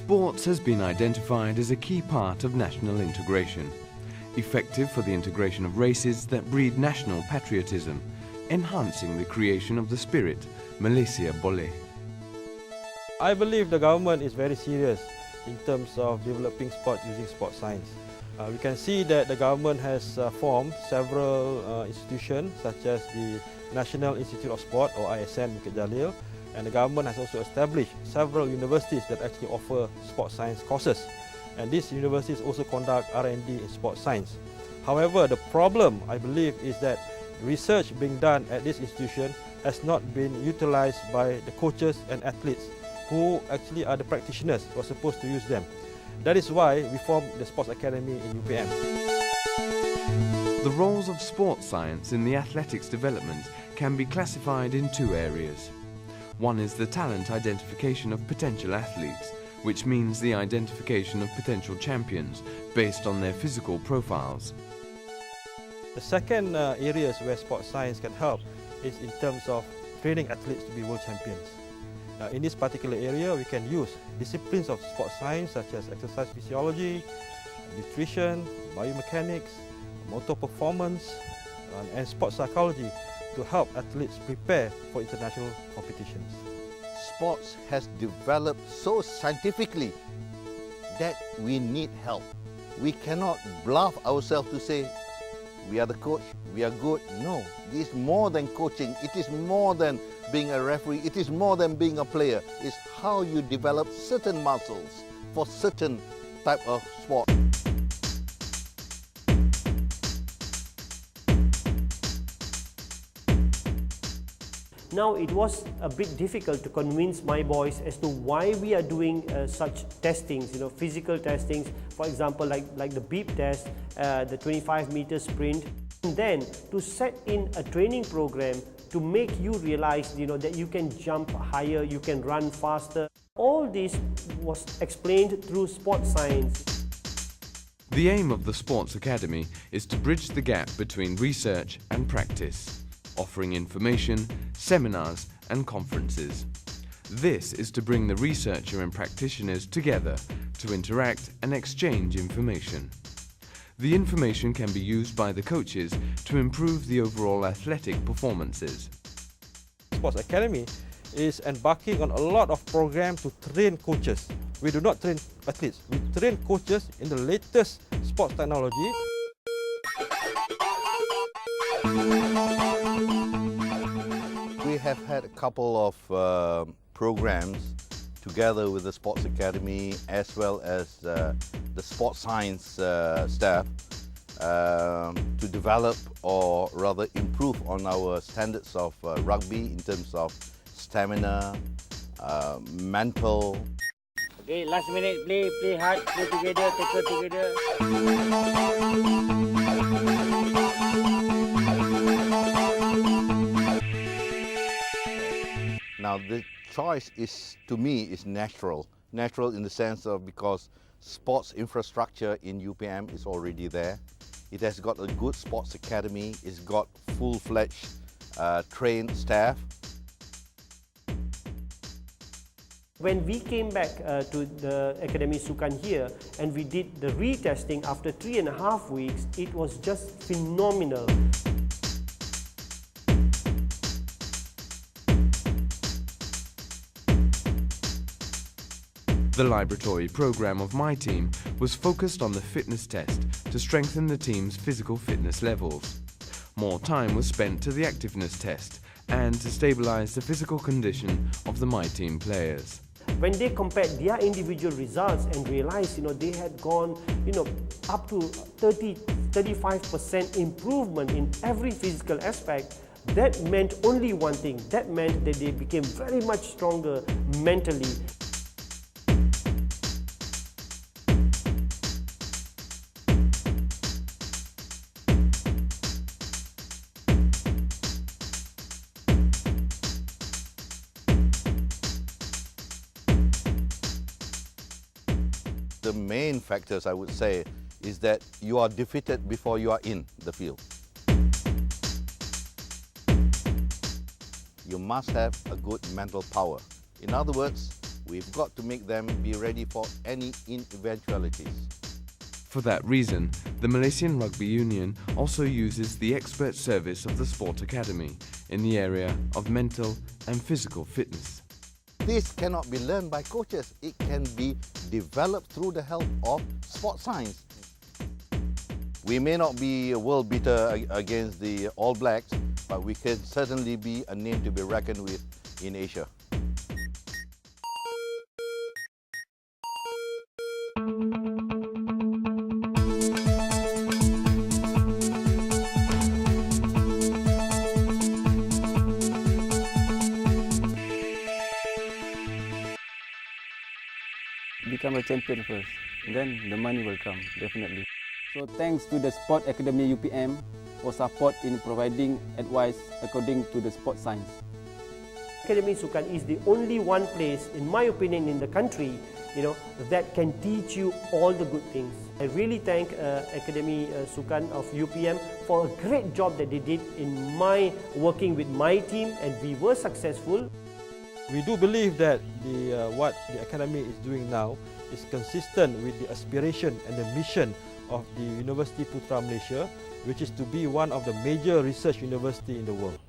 Sports has been identified as a key part of national integration, effective for the integration of races that breed national patriotism, enhancing the creation of the spirit Malaysia Boleh. I believe the government is very serious in terms of developing sport using sports science. We can see that the government has formed several institutions such as the National Institute of Sport or ISN Bukit Jalil, and the government has also established several universities that actually offer sports science courses, and these universities also conduct R&D in sports science. However, the problem I believe is that research being done at this institution has not been utilized by the coaches and athletes who actually are the practitioners who are supposed to use them. That is why we formed the Sports Academy in UPM. The roles of sports science in the athletics development can be classified in two areas. One is the talent identification of potential athletes, which means the identification of potential champions based on their physical profiles. The second areas where sports science can help is in terms of training athletes to be world champions. In this particular area, we can use disciplines of sports science such as exercise physiology, nutrition, biomechanics, motor performance, and sports psychology to help athletes prepare for international competitions. Sports has developed so scientifically that we need help. We cannot bluff ourselves to say, we are the coach, we are good. No, this is more than coaching. It is more than being a referee. It is more than being a player. It's how you develop certain muscles for certain type of sport. Now, it was a bit difficult to convince my boys as to why we are doing such testings, physical testings, for example, like the beep test, the 25-meter sprint, and then to set in a training program to make you realize, that you can jump higher, you can run faster. All this was explained through sports science. The aim of the Sports Academy is to bridge the gap between research and practice, offering information, seminars and conferences. This is to bring the researcher and practitioners together to interact and exchange information. The information can be used by the coaches to improve the overall athletic performances. Sports Academy is embarking on a lot of programs to train coaches. We do not train athletes, we train coaches in the latest sports technology. We have had a couple of programs together with the Sports Academy as well as the sports science staff to develop or rather improve on our standards of rugby in terms of stamina, mental. Okay, last minute, play hard, play together, tackle together. Now the choice is, to me, is natural. Natural in the sense of because sports infrastructure in UPM is already there. It has got a good sports academy, it's got full-fledged trained staff. When we came back to the Akademi Sukan here and we did the retesting after 3.5 weeks, it was just phenomenal. The laboratory program of my team was focused on the fitness test to strengthen the team's physical fitness levels. More time was spent to the activeness test and to stabilize the physical condition of the my team players. When they compared their individual results and realized, they had gone, up to 30-35% improvement in every physical aspect, that meant only one thing. That meant that they became very much stronger mentally. The main factors, I would say, is that you are defeated before you are in the field. You must have a good mental power. In other words, We've got to make them be ready for any eventualities. For that reason, the Malaysian Rugby Union also uses the expert service of the Sport Academy in the area of mental and physical fitness. This cannot be learned by coaches. It can be developed through the help of sport science. We may not be a world beater against the All Blacks, but we can certainly be a name to be reckoned with in Asia. Become a champion first, then the money will come, definitely. So thanks to the Sport Academy UPM for support in providing advice according to the sport science. Akademi Sukan is the only one place, in my opinion, in the country, that can teach you all the good things. I really thank Akademi Sukan of UPM for a great job that they did in working with my team, and we were successful. We do believe that what the Academy is doing now is consistent with the aspiration and the mission of the Universiti Putra Malaysia, which is to be one of the major research universities in the world.